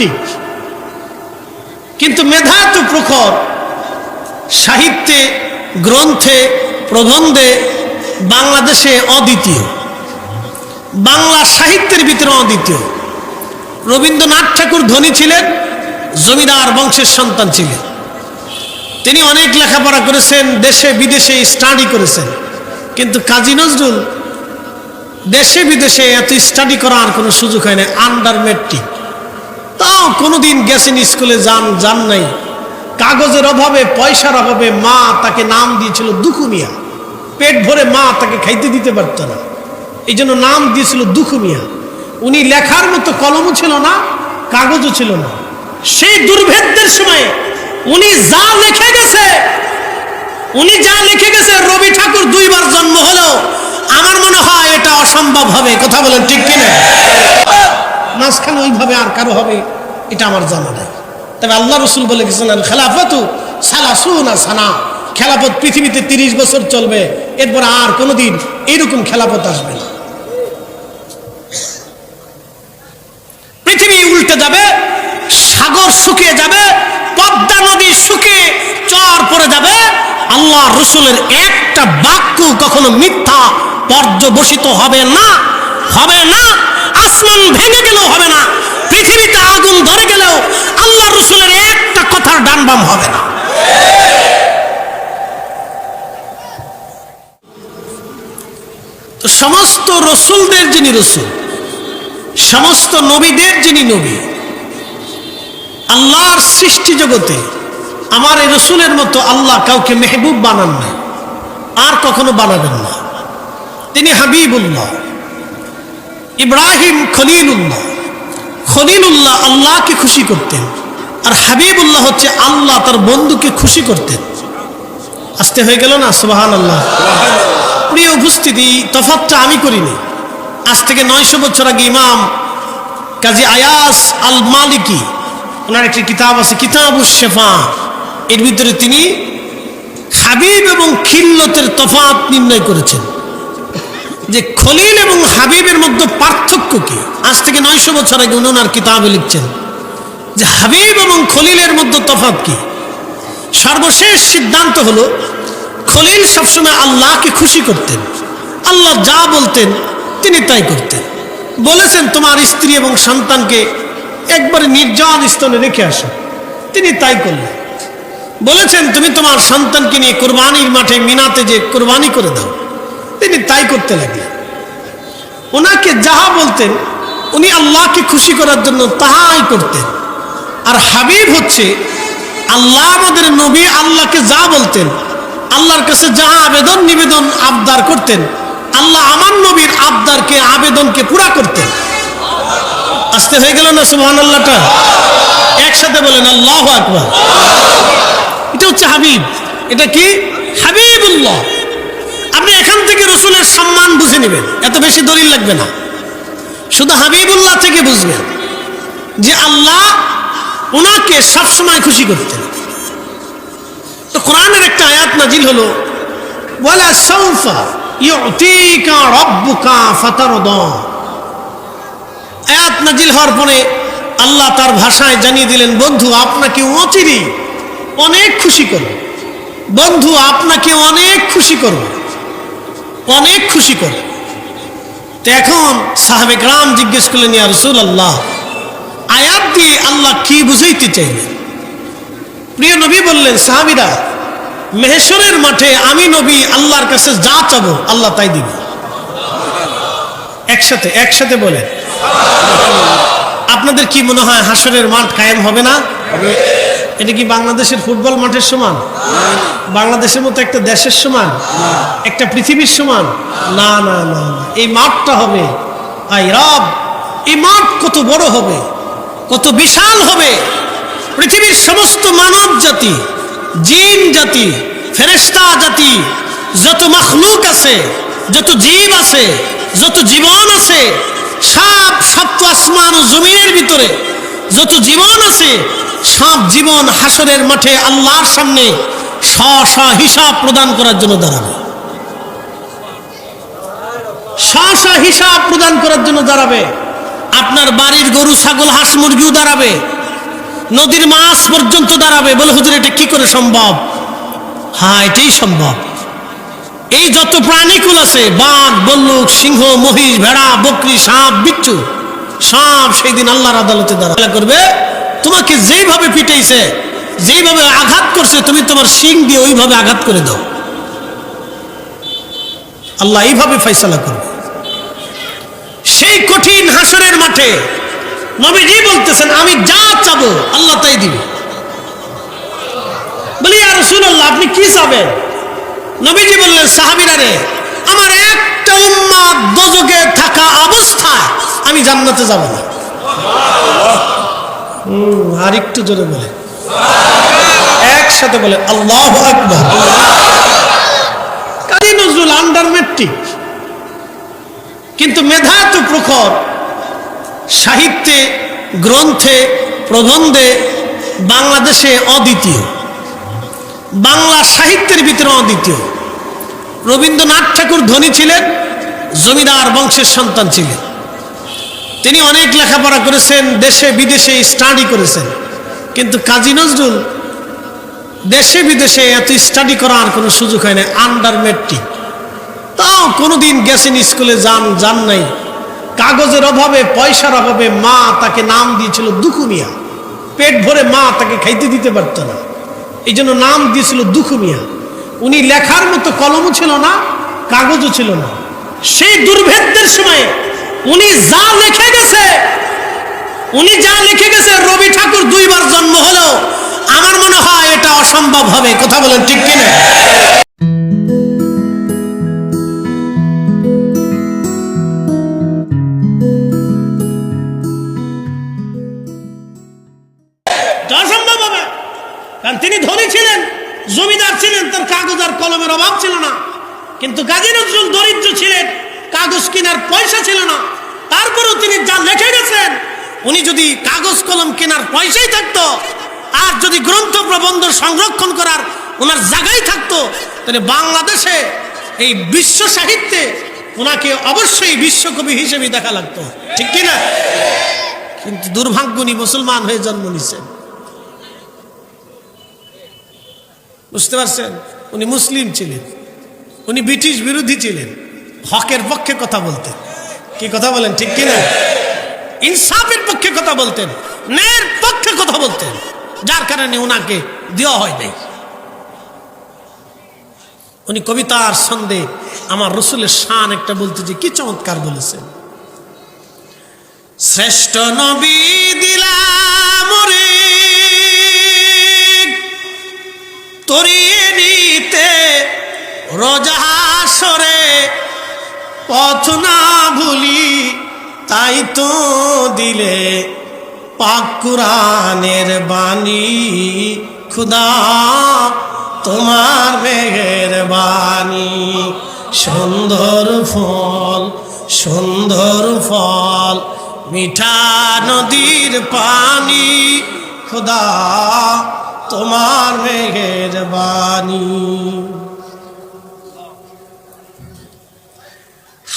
আন্ডারমেট্রিক, কিন্তু মেধা এত প্রখর, সাহিত্যে, গ্রন্থে, প্রবন্ধে বাংলাদেশে অদ্বিতীয়, বাংলা সাহিত্যের ভিতরে অদ্বিতীয়। রবীন্দ্রনাথ ঠাকুর ধনী ছিলেন, জমিদার বংশের সন্তান ছিলেন। তিনি অনেক লেখাপড়া করেছেন, দেশে বিদেশে স্টাডি করেছেন, কিন্তু কাজী নজরুল দেশে বিদেশে এত স্টাডি করার কোনো সুযোগ হয় না, আন্ডার মেট্রিক। তাও কোনোদিন গেছেন স্কুলে, যান নাই। কাগজের অভাবে, পয়সার অভাবে মা তাকে নাম দিয়েছিল দুখু মিয়া। পেট ভরে মা তাকে খাইতে দিতে পারত না, এই জন্য নাম দিয়েছিল দুখু মিয়া। উনি লেখার মতো কলমও ছিল না, কাগজও ছিল না। সেই দুর্ভেদ্যের সময়ে উনি যা লিখে গেছে, রবি ঠাকুর 2 বার জন্ম হলেও আমার মনে হয় এটা অসম্ভব হবে। কথা বলেন ঠিক কিনা? মাঝখানে ওইভাবে আর কারো হবে এটা আমার জানা নাই। তবে আল্লাহ রসুল বলে গেছেন, আল খেলাফতু সালাসুনা সানা, খেলাফত পৃথিবীতে 30 বছর চলবে, এরপর আর কোনোদিন এইরকম খেলাফত আসবে না। পৃথিবী উল্টে যাবে, সাগর শুকিয়ে যাবে, পদ্মা নদী শুকিয়ে চর পড়ে যাবে। আল্লাহ রসুলের একটা বাক্য কখনো মিথ্যা পর্যবসিত হবে না, হবে না। আসমান ভেঙে গেলেও হবে না, পৃথিবীতে আগুন ধরে গেলেও আল্লাহ রসুলের একটা কথার ডানবাম হবে না। তো সমস্ত রসুলদের যিনি রসুল, সমস্ত নবীদের যিনি নবী, আল্লাহর সৃষ্টি জগতে আমার এই রসুলের মতো আল্লাহ কাউকে মেহবুব বানান না, আর কখনো বানাবেন না। তিনি হাবিবুল্লাহ, ইব্রাহিম খলিলুল্লাহ। খলিলুল্লাহ আল্লাহকে খুশি করতেন, আর হাবিবুল্লাহ হচ্ছে আল্লাহ তার বন্ধুকে খুশি করতেন। আসতে হয়ে গেল না? সুবহানাল্লাহ। প্রিয় উপস্থিতি, তফাৎটা আমি করিনি। আজ থেকে 900 বছর আগে ইমাম কাজী আয়াস আল মালিকি, ওনার একটি কিতাব আছে কিতাবুশ শিফা, এর ভিতরে তিনি হাবিব এবং খিল্লতের তফাৎ নির্ণয় করেছেন, যে খলিল এবং হাবিবের মধ্যে পার্থক্য কি। আজ থেকে 900 বছর আগে উনি ওনার কিতাবে লিখছেন যে হাবিব এবং খলিলের মধ্যে তফাৎ কি। সর্বশেষ সিদ্ধান্ত হলো, খলিল সবসময় আল্লাহকে খুশি করতেন, আল্লাহ যা বলতেন তিনি তাই করতেন। বলেছেন তোমার স্ত্রী এবং সন্তানকে একবারে নির্জন স্তনে রেখে আসো, তিনি তাই করলেন। বলেছেন তুমি তোমার সন্তানকে নিয়ে কোরবানির মাঠে মিনাতে যে কোরবানি করে দাও, তিনি তাই করতে লাগলেন। ওনাকে যাহা বলতেন উনি আল্লাহকে খুশি করার জন্য তাহাই করতেন। আর হাবিব হচ্ছে আল্লাহ, আমাদের নবী আল্লাহকে যা বলতেন, আল্লাহর কাছে যাহা আবেদন নিবেদন আবদার করতেন, আল্লাহ আমার নবীর আবদারকে আবেদনকে পুরা করতেন। আসতে হয়ে গেল না সুবহানাল্লাহটা? একসাথে বলেন আল্লাহু আকবার। এটা হচ্ছে হাবিব। এটা কি? হাবিবুল্লাহ। আপনি এখান থেকে রসুলের সম্মান বুঝে নেবেন, এত বেশি দলিল লাগবে না, শুধু হাবিবুল্লাহ থেকে বুঝবেন যে আল্লাহ ওনাকে সবসময় খুশি করতেন। তো কোরআনের একটা আয়াত নাজিল হলো, ওয়ালা সাউফা ইউতিকা রাব্বুকা ফাতারদা। আয়াত নাজিল হওয়ার পরে আল্লাহ তার ভাষায় জানিয়ে দিলেন, বন্ধু আপনাকে অচিরেই অনেক খুশি করবে, বন্ধু আপনাকে অনেক খুশি করবে, অনেক খুশি করবে। তো এখন সাহাবে کرام জিজ্ঞেস করলেন, ইয়া রাসূলুল্লাহ, আয়াত দিয়ে আল্লাহ কি বুঝাইতে চাইলেন? প্রিয় নবী বললেন, সাহাবীরা, মেহশরের মাঠে আমি নবী আল্লাহর কাছে যা চাবো আল্লাহ তাই দিবে। একসাথে বলেন। আপনাদের কি মনে হয় হাসরের মাঠ কায়েম হবে না? এটা কি বাংলাদেশের ফুটবল মাঠের সমান? বাংলাদেশের মতো একটা দেশের সমান? একটা পৃথিবীর সমান? না না না, এই মাঠটা হবে, আই রব, এই মাঠ কত বড় হবে, কত বিশাল হবে। পৃথিবীর সমস্ত মানব জাতি, জিন জাতি, ফেরেশতা জাতি, যত মখলুক আছে, যত জীব আছে, যত জীবন আছে, সব সপ্ত আসমান ও জমিনের ভিতরে যত জীবন আছে, সব জীবন হাসরের মাঠে আল্লাহর সামনে স্ব হিসাব প্রদান করার জন্য দাঁড়াবে। স্ব হিসাব প্রদান করার জন্য দাঁড়াবে। আপনার বাড়ির গরু ছাগল হাঁস মুরগিও দাঁড়াবে, নদীর মাছ পর্যন্ত দাঁড়াবে। বলে হুজুর এটা কি করে সম্ভব? হ্যাঁ, এটাই সম্ভব। এই যত প্রাণীকুল আছে, বাঘ, বল্লুক, সিংহ, মহিষ, ভেড়া, বকরি, সাপ, বিচ্ছু, সব সেই দিন আল্লাহর আদালতে দাঁড়া করবে। তোমাকে যেইভাবে পিটাইছে, যেইভাবে আঘাত করছে, তুমি তোমার শিং দিয়ে ওইভাবে আঘাত করে দাও। আল্লাহ এইভাবে ফয়সালা করবে সেই কঠিন হাসরের মাঠে। নবীজি বলতেছেন, আমি যা চাবো আল্লাহ তাই দিবে। বলি ইয়া রাসূলুল্লাহ, আপনি কি চাবেন? নবীজি বললেন, সাহাবীরা রে, আমার একটা উম্মত দোজখে থাকা অবস্থায় আমি জান্নাতে যাব না। আর একটু জোরে বলে, একসাথে বলে আল্লাহু আকবার। কাজী নজরুল আন্ডার ম্যাট্রিক, কিন্তু মেধা তো প্রখর। সাহিত্যে, গ্রন্থে, প্রবন্ধে বাংলাদেশে অদ্বিতীয়, বাংলা সাহিত্যের ভিতরে অদ্বিতীয়। রবীন্দ্রনাথ ঠাকুর ধনী ছিলেন, জমিদার বংশের সন্তান ছিলেন। তিনি অনেক লেখাপড়া করেছেন, দেশে বিদেশে স্টাডি করেছেন। কিন্তু কাজী নজরুল দেশে বিদেশে এত স্টাডি করার কোনো সুযোগ হয় না, আন্ডার ম্যাট্রিক। তাও কোনোদিন গেছেন স্কুলে, যান নাই। কাগজের অভাবে, পয়সার অভাবে মা তাকে নাম দিয়েছিল দুখু মিয়া। পেট ভরে মা তাকে খাইতে দিতে পারত না, এই জন্য নাম দিয়েছিল দুখু মিয়া। উনি লেখার মতো কলমও ছিল না, কাগজও ছিল না। সেই দুর্ভেদ্যের সময়ে উনি যা লিখে গেছে, রবি ঠাকুর 2 বার জন্ম হলো, আমার মনে হয় এটা অসম্ভব হবে। কথা বলেন ঠিক কিনা? অসম্ভব হবে, কারণ তিনি ধনী ছিলেন, জমিদার ছিলেন, তার কাগজ আর কলমের অভাব ছিল না। কিন্তু কাজী নজরুল দরিদ্র ছিলেন, কাগজ কেনার পয়সা ছিল না। তারপরেও তিনি যা লিখে গেছেন, উনি যদি কাগজ কলম কেনার পয়সাই থাকতো, আর যদি গ্রন্থ প্রবন্ধ সংরক্ষণ করার ওনার জায়গায় থাকতো, তাহলে বাংলাদেশে এই বিশ্ব সাহিত্যে ওনাকে অবশ্যই বিশ্বকবি হিসেবে দেখা লাগতো, ঠিক কিনা? কিন্তু দুর্ভাগ্য, উনি মুসলমান হয়ে জন্ম নিছেন। বুঝতে পারছেন? উনি মুসলিম ছিলেন, উনি ব্রিটিশ বিরোধী ছিলেন, হকের পক্ষে কথা বলতেন। কি কথা বলেন ঠিক কিনা? ইনসাফের পক্ষে কথা বলতেন, ন্যায়ের পক্ষে কথা বলতেন, যার কারণে ওনাকে দেওয়া হয় নাই। উনি কবিতার ছন্দে আমার রসুলের শান একটা বলতে যে কি চমৎকার বলেছেন। শ্রেষ্ঠ নবী দিলাম রে তরিয়ে নিতে রোজাহাসরে, পথ না ভুলি তাই তো দিলে পাক কুরআনের বাণী। খুদা তোমার মেহেরবানি, সুন্দর ফল মিঠা নদীর পানি। খুদা তোমার মেহেরবানি।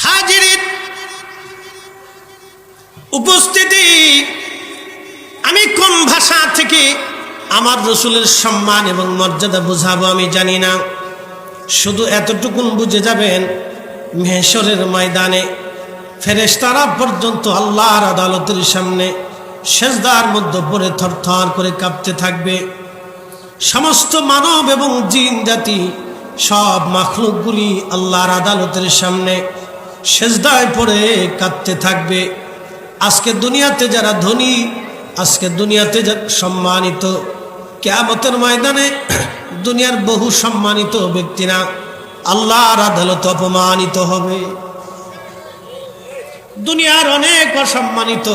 হাজিরিন উপস্থিতি, আমি কোন ভাষা থেকে আমার রসুলের সম্মান এবং মর্যাদা বুঝাবো আমি জানি না। শুধু এতটুকুন বুঝে যাবেন, মেহশরের ময়দানে ফেরেশতারা পর্যন্ত আল্লাহর আদালতের সামনে সেজদার মধ্যে পড়ে থরথর করে কাঁপতে থাকবে। সমস্ত মানব এবং জিন জাতি, সব মাখলুকগুলি আল্লাহর আদালতের সামনে সেজদায় পড়ে কাঁদতে থাকবে। আজকে দুনিয়াতে যারা ধনী, আজকে দুনিয়াতে যারা সম্মানিত, কিয়ামতের ময়দানে দুনিয়ার বহু সম্মানিত ব্যক্তিরা আল্লাহর আদালতে অপমানিত হবে। দুনিয়ার অনেক অসম্মানিত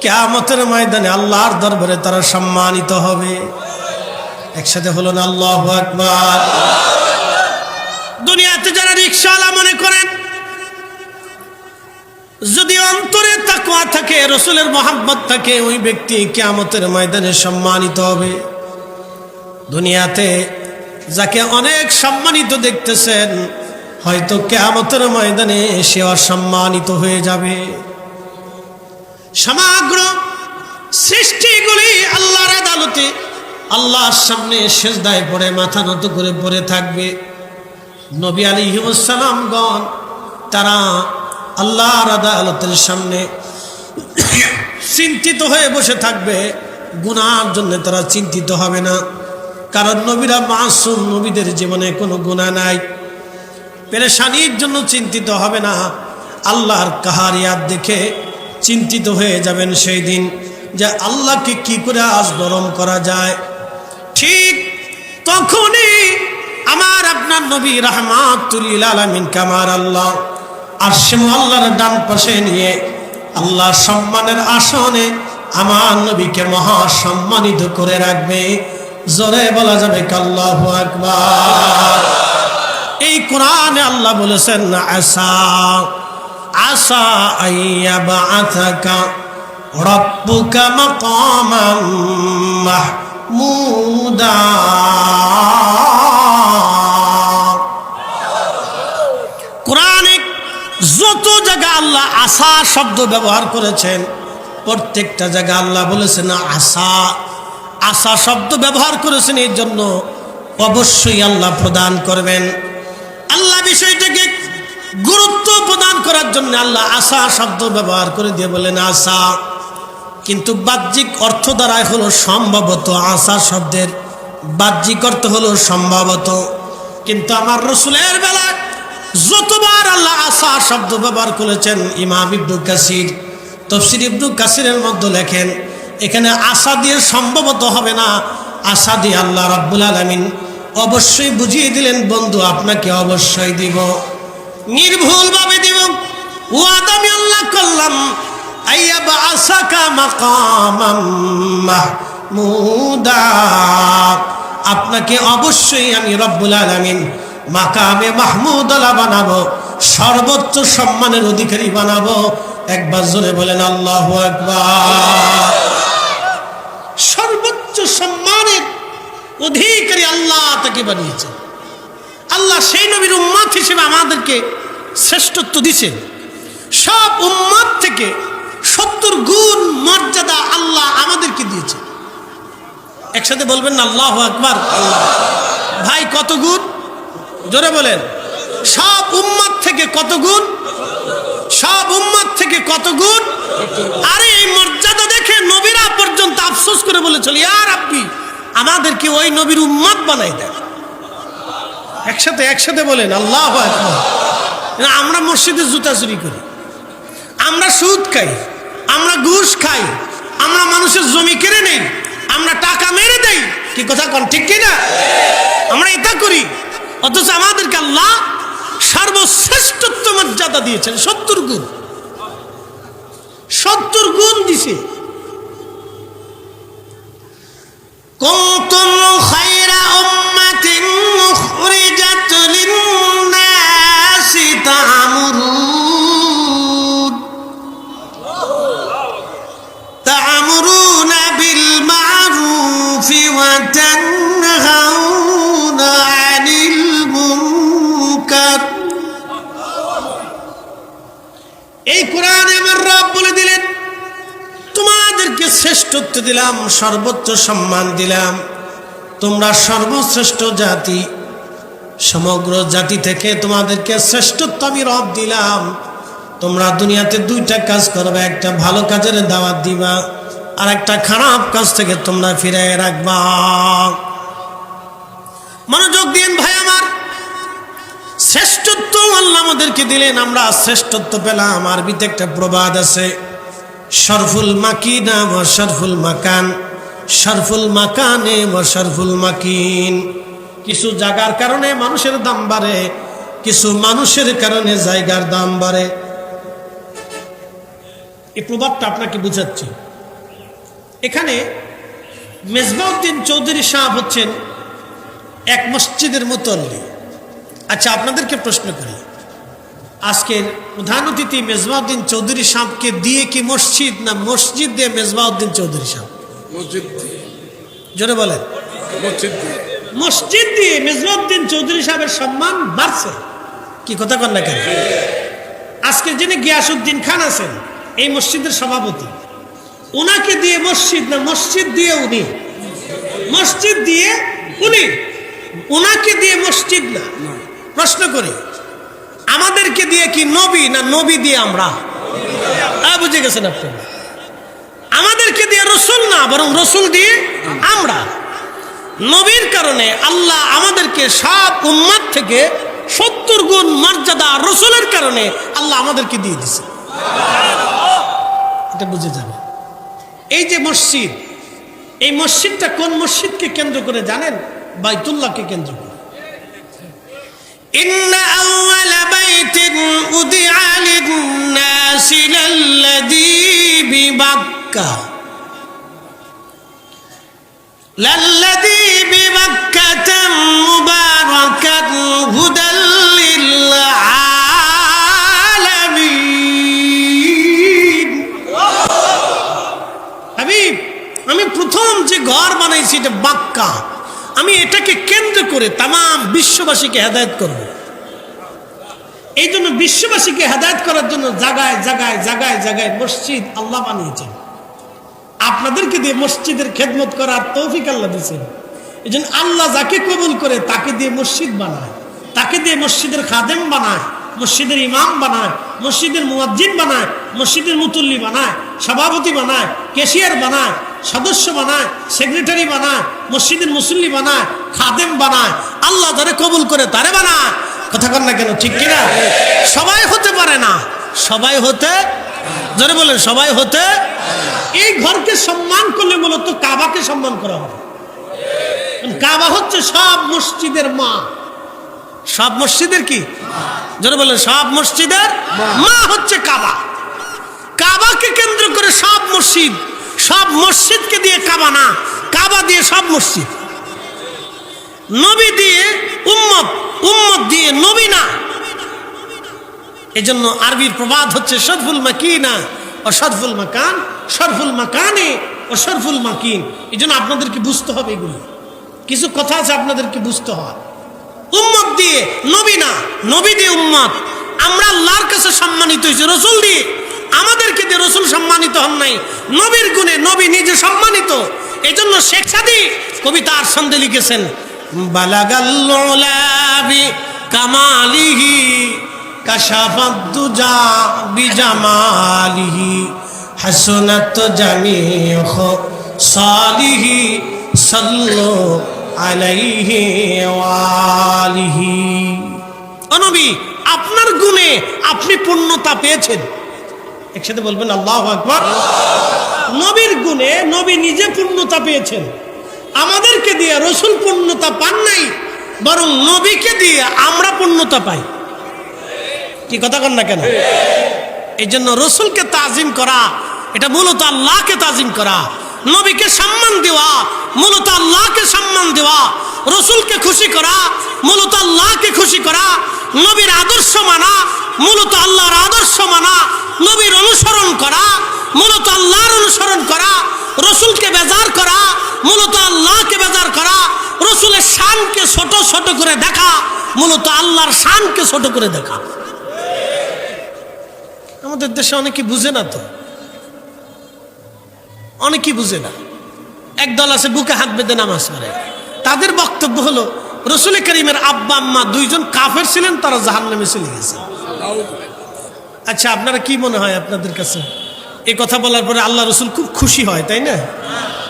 কিয়ামতের ময়দানে আল্লাহর দরবারে তারা সম্মানিত হবে। একসাথে হলো না আল্লাহু আকবার। দুনিয়াতে যারা রিকশাওয়ালা মনে করেন, যদি অন্তরে তাকওয়া থাকে, রসুলের মহব্বত থাকে, ওই ব্যক্তি কিয়ামতের ময়দানে সম্মানিত হবে। দুনিয়াতে যাকে অনেক সম্মানিত দেখতেছেন, হয়তো কিয়ামতের ময়দানে সে অসম্মানিত হয়ে যাবে। সমগ্র সৃষ্টিগুলি আল্লাহর আদালতে আল্লাহর সামনে সিজদায় পড়ে মাথা নত করে পড়ে থাকবে। নবী আলাইহিস সালামগণ তারা আল্লাহর আদালতের সামনে চিন্তিত হয়ে বসে থাকবে, গুনার জন্য তারা চিন্তিত হবে না, কারণ নবীরা মাসুম, নবীদের জীবনে কোনো গুনাহ নাই। পেরেশানির জন্য চিন্তিত হবে না, আল্লাহর কাহারিয়াত দেখে চিন্তিত হয়ে যাবেন সেই দিন যে আল্লাহকে কি করে আজ নরম করা যায়। ঠিক তখনই আমার আপনার নবী রাহমাতুল লিল আলামিন কামার আল্লাহ আরশে আল্লাহর ডান পাশে নিয়ে আল্লাহ সম্মানের আসনে আমার নবীকে মহা সম্মানিত করে রাখবে। জোরে বলা যাবে আল্লাহু আকবার। এই কোরআনে আল্লাহ বলেছেন আসা আসা আইয়াবাআসাকা রাব্বুকা মাকামান মাহমুদা। কোরআনে যত জায়গা আল্লাহ আসা শব্দ ব্যবহার করেছেন প্রত্যেকটা জায়গা আল্লাহ বলেছেন আসা। আসা শব্দ ব্যবহার করেছেন এই জন্য অবশ্যই আল্লাহ প্রদান করবেন। আল্লাহ বিষয়টাকে গুরুত্ব প্রদান করার জন্য আল্লাহ আসা শব্দ ব্যবহার করে দিয়ে বলেন আসা, কিন্তু বাহ্যিক অর্থ দ্বারাই হলো সম্ভবত। আসা শব্দের বাহ্যিক অর্থ হলো সম্ভবত, কিন্তু আমার রসুলের বেলায় যতবার আল্লাহ আসা শব্দ ব্যবহার করেছেন, ইমাম ইবনে কাসির তাফসীর ইবনে কাসিরের মধ্যে লেখেন এখানে আশা দিয়ে সম্ভবত হবে না, আশা দিয়ে আল্লাহ রাব্বুল আলামিন অবশ্যই বুঝিয়ে দিলেন, বন্ধু আপনাকে অবশ্যই দিব, নির্ভুলভাবে দিব। ওয়াদা আমি আল্লাহ করলাম আইয়াবাআসাকা মাকামাম মাহমুদা, আপনাকে অবশ্যই আমি রব্বুল আলামিন মাকামে মাহমুদা বানাবো, সর্বোচ্চ সম্মানের অধিকারী বানাবো। একবার জোরে বলেন আল্লাহু আকবার। সর্বোচ্চ সম্মানের অধিকারী আল্লাহ তাকে বানিয়েছেন। আল্লাহ সেই নবীর উম্মত হিসেবে আমাদেরকে শ্রেষ্ঠত্ব দিয়েছেন। সব উম্মত থেকে 70 গুণ মর্যাদা আল্লাহ আমাদেরকে দিয়েছেন। একসাথে বলবেন না আল্লাহু আকবার। ভাই কত গুণ? জোরে বলেন। সব উম্মত থেকে কত গুণ? সব উম্মত থেকে কত গুণ? আরে এই মর্যাদা দেখে নবীরা পর্যন্ত আফসোস করে বলেছিল, ইয়া রাব্বি আমাদেরকে ওই নবীর উম্মত বানাই দেন। একসাথে বলেন আল্লাহু আকবার। আমরা মসজিদে জুতা চুরি করি, আমরা সুদ খাই, আমরা ঘুষ খাই, আমরা মানুষের জমি কেড়ে নেই, আমরা টাকা মেরে দেই, কি কথা কোন ঠিক কিনা? আমরা এটা করি, অথচ আমাদেরকে আল্লাহ সর্বশ্রেষ্ঠত্ব মর্যাদা দিয়েছেন। 70 গুণ, 70 গুণ দিছে। কুনতুম খায়রা উম্মাতিন উখরিজাত লিন-নাসি তা'মুরুনা বিল মা'রুফি ওয়া তানহাউনা আনিল মুনকার। এই কোরআনে আমার রব বলে দিলেন, তোমাদেরকে শ্রেষ্ঠত্ব দিলাম, সর্বোচ্চ সম্মান দিলাম, তোমরা সর্বশ্রেষ্ঠ জাতি, সমগ্র জাতি থেকে তোমাদেরকে শ্রেষ্ঠত্ব আমি রব দিলাম। তোমরা দুনিয়াতে 2টা কাজ করবে, একটা ভালো কাজের দাওয়াত দিবা, আর একটা খারাপ কাজ থেকে তোমরা ফিরিয়ে রাখবা। মনোযোগ দিন ভাই আমার। শ্রেষ্ঠত্ব আল্লাহ আমাদেরকে দিলেন, আমরা শ্রেষ্ঠত্ব পেলাম। আরবিতে একটা প্রবাদ আছে, শরফুল মাকিনা ওয়া শরফুল মাকান, শরফুল মাকানে ওয়া শরফুল মাকিন। কিছু জায়গার কারণে মানুষের দাম বাড়ে, কিছু মানুষের কারণে জায়গার দাম বাড়ে। এই প্রবাদটা আপনাকে বুঝাচ্ছি। এখানে মেজবাউদ্দিন চৌধুরী সাহেব হচ্ছেন এক মসজিদের মুতল্লি। আচ্ছা আপনাদেরকে প্রশ্ন করি, আজকের প্রধান অতিথি মেজবাউদ্দিন চৌধুরী সাহেবকে দিয়ে কি মসজিদ, না মসজিদ দিয়ে মেজবাউদ্দিন চৌধুরী সাহেব? মসজিদ দিয়ে। জোরে বলেন। মসজিদ দিয়ে। মসজিদ দিয়ে মেজবাউদ্দিন চৌধুরী সাহেবের সম্মান বাড়ছে, কি কথা কন না কেন? আজকে যিনি গিয়াসউদ্দিন খান আছেন এই মসজিদের সভাপতি, উনাকে দিয়ে মসজিদ না, মসজিদ দিয়ে উনি, মসজিদ দিয়ে উনি, উনাকে দিয়ে মসজিদ না। প্রশ্ন করি, আমাদেরকে দিয়ে কি নবী না নবী দিয়ে আমরা? বুঝে গেছেন আপনারা? আমাদেরকে দিয়ে রসুল না, বরং রসুল দিয়ে আমরা। নবীর কারণে আল্লাহ আমাদেরকে সব উম্মত থেকে 70 গুণ মর্যাদা, রসুলের কারণে আল্লাহ আমাদেরকে দিয়ে দিছে। এটা বুঝে যাবে। এই যে মসজিদ, এই মসজিদটা কোন মসজিদকে কেন্দ্র করে জানেন? বাইতুল্লাহকে কেন্দ্র করে। ইন্না আউওয়ালা বাইতিন উদিআ লিন-নাসি লাল্লাযী বিবাক্কা লাল্লাযী বিবাক্কাতা মুবারাকান হুদাল লিল আলামিন। হাবিব, আমি প্রথম যে ঘর বানাইছি এটা বাক্কা, আমি এটাকে কেন্দ্র করে তামাম বিশ্ববাসীকে হেদায়েত করব। এই জন্য বিশ্ববাসীকে হেদায়েত করার জন্য জায়গায় জায়গায় জায়গায় জায়গায় মসজিদ আল্লাহ বানিয়েছেন। আপনাদেরকে দিয়ে মসজিদের খেদমত করার তৌফিক আল্লাহ দিয়েছেন। এই জন্য আল্লাহ যাকে কবুল করে তাকে দিয়ে মসজিদ বানায়, তাকে দিয়ে মসজিদের খাদেম বানায়, মসজিদের ইমাম বানায়, মসজিদের মুয়াজ্জিন বানায়, মসজিদের মুতল্লি বানায়, সভাপতি বানায়, ক্যাশিয়ার বানায়, সদস্য বানায়, সেক্রেটারি বানায়, মসজিদের মুসল্লি বানায়, খাদেম বানায়। আল্লাহ যারে কবুল করে তারে বানায়। কথা কন না কেন? ঠিক কিনা? সবাই হতে পারে না, সবাই হতে, যারা বলেন সবাই হতে। এই ঘরকে সম্মান করলে মূলত কাবাকে সম্মান করা হবে। কাবা হচ্ছে সব মসজিদের মা। সব মসজিদের কি? যারা বলেন সব মসজিদের মা হচ্ছে কাবা। কাবাকে কেন্দ্র করে সব মসজিদ, সব মসজিদকে দিয়ে কাবা না, কাবা দিয়ে সব মসজিদ। নবী দিয়ে উম্মত, উম্মত দিয়ে নবী না। এজন্য আরবির প্রবাদ হচ্ছে শরফুল মাকিনা ও শরফুল মাকান, শরফুল মাকানে ও শরফুল মাকিন। এই জন্য আপনাদেরকে বুঝতে হবে এগুলো। কিছু কথা আছে আপনাদেরকে বুঝতে হয়। উম্মত দিয়ে নবী না, নবী দিয়ে উম্মত। আমরা আল্লাহর কাছে সম্মানিত হয়েছি রসুল দিয়ে, আমাদেরকে দিয়ে রসুল সম্মানিত হন নাই। নবীর গুণে নবী নিজে সম্মানিত। এই জন্য শেখ সাদী কবিতার ছন্দে লিখেছেন, বালাগাল উলা বিকামালিহি কাশাফাদ দুজা বিজামালিহি হাসনাত জামিউ সালিহি সাল্লু আলাইহি ওয়া আলিহি। ও নবী, আপনার গুণে আপনি পূর্ণতা পেয়েছেন। একসাথে বলবেন আল্লাহু আকবার। নবীর গুণে নবী নিজে পূর্ণতা পেয়েছেন। আমাদেরকে দিয়ে রসুল পূর্ণতা পান নাই, বরং নবীকে দিয়ে আমরা পূর্ণতা পাই। কি কথা কন না কেন? এই জন্য রসুলকে তাজিম করা এটা মূলত আল্লাহকে তাজিম করা। নবীকে সম্মান দেওয়া মূলত আল্লাহকে সম্মান দেওয়া। রসুলকে খুশি করা মূলত আল্লাহকে খুশি করা। নবীর আদর্শ মানা মূলত আল্লাহর আদর্শ মানা। নবীর অনুসরণ করা মূলত আল্লাহর অনুসরণ করা। রসুলকে বেজার করা মূলত আল্লাহকে বেজার করা। রসুলের শানকে ছোট ছোট করে দেখা মূলত আল্লাহর শানকে ছোট করে দেখা। আমাদের দেশে অনেকে বুঝে না, তো অনেকেই বুঝে না। একদল আছে বুকে হাত বেঁধে নামাজ পড়ে। তাদের বক্তব্য হলো রসুল করিমের আব্বা আম্মা দুইজন কাফের ছিলেন, তারা জাহান্নামে চলে গেছে। আচ্ছা, আপনারা কি মনে হয় আপনাদের কাছে এই কথা বলার পরে আল্লাহ রসুল খুব খুশি হয়, তাই না?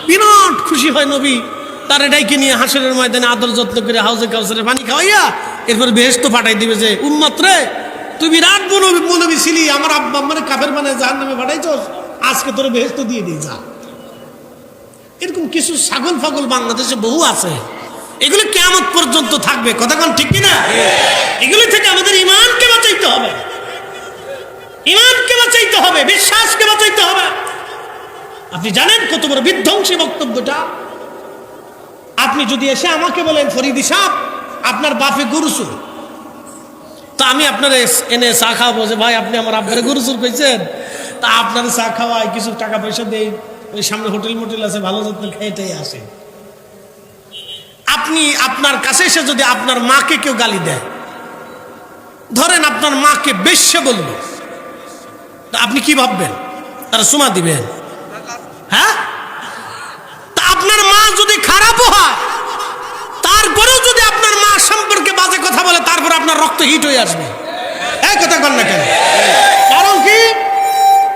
বিরাট খুশি হয়। নবী তারে ডাইকে নিয়ে হাসরের ময়দানে আদর যত্ন করে হাউজে কাউসারের পানি খাওয়াইয়া এরপর বেহেশত পাঠাই দিবে যে উম্মত রে, তুই বিরাট মৌলবী ছিলি, আমার আব্বা আম্মারে কাফের বানায় জাহান্নামে পাঠাইছস, আজকে তোর বেহেশত দিয়ে দিই যা। এরকম কিছু ছাগল ফাগল বাংলাদেশে বহু আছে। এগুলো কিয়ামত পর্যন্ত থাকবে। কথা কোন ঠিক কিনা? এগুলো থেকে আমাদের ঈমানকে বাঁচাইতে হবে, ঈমানকে বাঁচাইতে হবে, বিশ্বাসকে বাঁচাইতে হবে। আপনি জানেন কত বড় বিধ্বংসী বক্তব্যটা? আপনি যদি এসে আমাকে বলেন ফরিদি সাহেব আপনার বাপে গরুসুর, তা আমি আপনার এনে চা খাওয়াবো যে ভাই আপনি আমার আব্বারে গরুসুর পেয়েছেন, তা আপনার চা খাওয়াই, কিছু টাকা পয়সা দেই, ওই সামনে হোটেল মোটেল আছে, ভালো যত্ন খেয়েটাই আসে। আপনি আপনার কাছে এসে যদি আপনার মাকে কেউ গালি দেয়, ধরেন আপনার মাকে বেশ্যা বলল, তা আপনি কি ভাববেন? তারা সুমা দিবেন? হ্যাঁ, তা আপনার মা যদি খারাপ হয়, তারপরেও যদি আপনার মা সম্পর্কে বাজে কথা বলে, তারপর আপনার রক্ত হিট হয়ে আসবে। এই কথা কন না কেন? কারণ কি?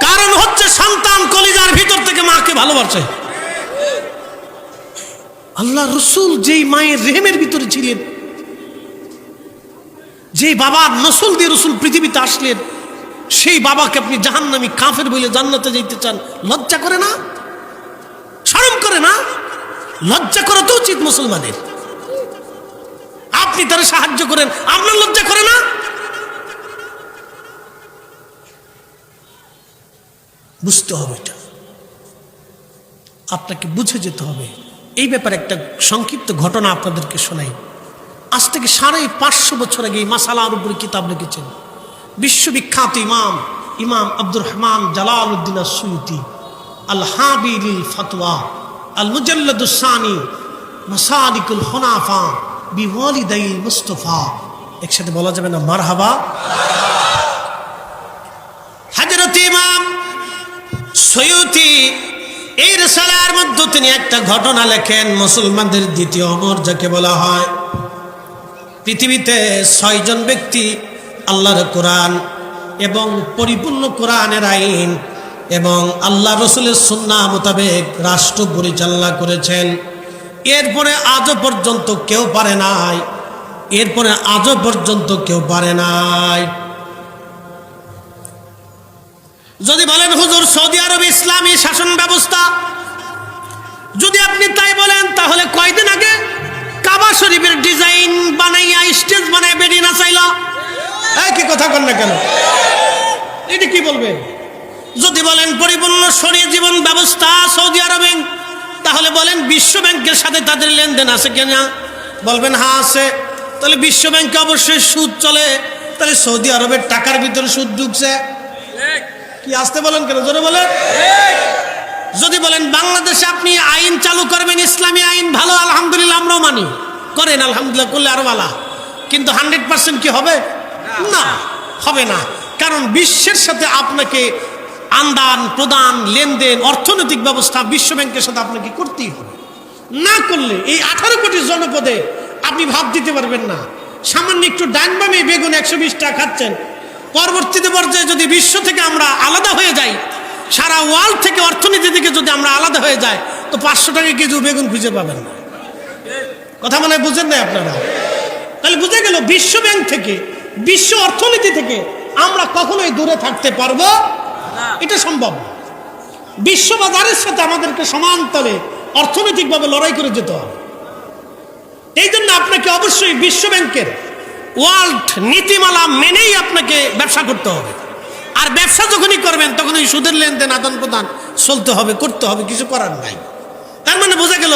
কারণ হচ্ছে সন্তান কলিজার ভিতর থেকে মাকে ভালোবাসে। আল্লাহ রসুল যেই মায়ের রেহেমের ভিতরে ছিলেন, যে বাবার নসল দিয়ে রসুল পৃথিবীতে আসলেন, সেই বাবাকে আপনি জাহান্নামী কাফের বলে জান্নাতে যেতে চান? লজ্জা করে না? শরম করে না? লজ্জা করা তো উচিত মুসলমানের। আপনি তারা সাহায্য করেন, আপনার লজ্জা করে না? বুঝতে হবে, এটা আপনাকে বুঝে যেতে হবে। এই ব্যাপারে একটা সংক্ষিপ্ত ঘটনা আপনাদেরকে শোনাই। আজ থেকে 550 বছর আগে এই মাসালার উপরে কিতাব লিখেছেন বিশ্ববিখ্যাত ইমাম আব্দুর রহমান জালালউদ্দিন আস-সুয়ুতি, আল হাবিলিল ফাতওয়া, আল মুজাল্লাদুস সানি, মাসালিকুল হুনাফা বিওয়ালিদাইল মুস্তাফা। একসাথে বলা যাবে না মারহাবা? হযরত ইমাম সুয়ুতি এই রিসালার মধ্যে তিনি একটা ঘটনা লেখেন। মুসলমানদের দ্বিতীয় ওমর যাকে বলা হয়, পৃথিবীতে 6 জন ব্যক্তি আল্লাহর কোরআন এবং পরিপূর্ণ কোরআনের আইন এবং আল্লাহ রসুলের সুন্নাহ মোতাবেক রাষ্ট্র পরিচালনা করেছেন। এরপরে আজও পর্যন্ত কেউ পারে নাই, যদি বলেন হুজুর সৌদি আরবে ইসলামী শাসন ব্যবস্থা, যদি আপনি তাই বলেন, তাহলে কয়দিন আগে কাবা শরীফের ডিজাইন বানাইয়া স্টেজ বানায় বেড়ি না চাইলা? কি কথা কন না কেন? এটা কি বলবেন? যদি বলেন পরিপূর্ণ শরীয়ত জীবন ব্যবস্থা সৌদি আরবে, তাহলে বলেন বিশ্ব ব্যাংকের সাথে তাদের লেনদেন আছে কিনা? বলবেন হ্যাঁ আছে। তাহলে বিশ্ব ব্যাংকে অবশ্যই সুদ চলে, তাহলে সৌদি আরবের টাকার ভিতরে সুদ ঢুকছে। কি আসতে বলেন কেন? জোরে বলেন। যদি বলেন বাংলাদেশে আপনি আইন চালু করবেন ইসলামী আইন, ভালো, আলহামদুলিল্লাহ, আমরাও মানি, করেন, আলহামদুলিল্লাহ, করলে আরো ভালো। কিন্তু 100% কি হবে? না, হবে না। কারণ বিশ্বের সাথে আপনাকে আদান প্রদান, লেনদেন, অর্থনৈতিক ব্যবস্থা বিশ্ব ব্যাংকের সাথে আপনাকে করতেই হবে। না করলে এই 18 কোটি জনপদে আপনি ভাব দিতে পারবেন না। সামান্য একটু ডান বামে বেগুন 120 টাকা খাচ্ছেন, পরবর্তীতে পর্যায়ে যদি বিশ্ব থেকে আমরা আলাদা হয়ে যাই, সারা ওয়ার্ল্ড থেকে অর্থনীতি থেকে যদি আমরা আলাদা হয়ে যাই, তো 500 টাকা কেজি বেগুন খুঁজে পাবেন না। কথা মনে হয় বুঝেন না আপনারা? তাহলে বুঝে গেল বিশ্ব ব্যাংক থেকে, বিশ্ব অর্থনীতি থেকে আমরা কখনোই দূরে থাকতে পারবো না, এটা সম্ভব না। বিশ্ব বাজারের সাথে আমাদেরকে সমান্তরে অর্থনৈতিকভাবে লড়াই করে যেতে হবে। এই জন্য আপনাকে অবশ্যই বিশ্ব ব্যাংকের ওয়ার্ল্ড নীতিমালা মেনেই আপনাকে ব্যবসা করতে হবে। আর ব্যবসা যখনই করবেন তখন ওই সুদের লেনদেন, আদান প্রদান চলতে হবে, করতে হবে, কিছু করার নাই। তার মানে বোঝা গেল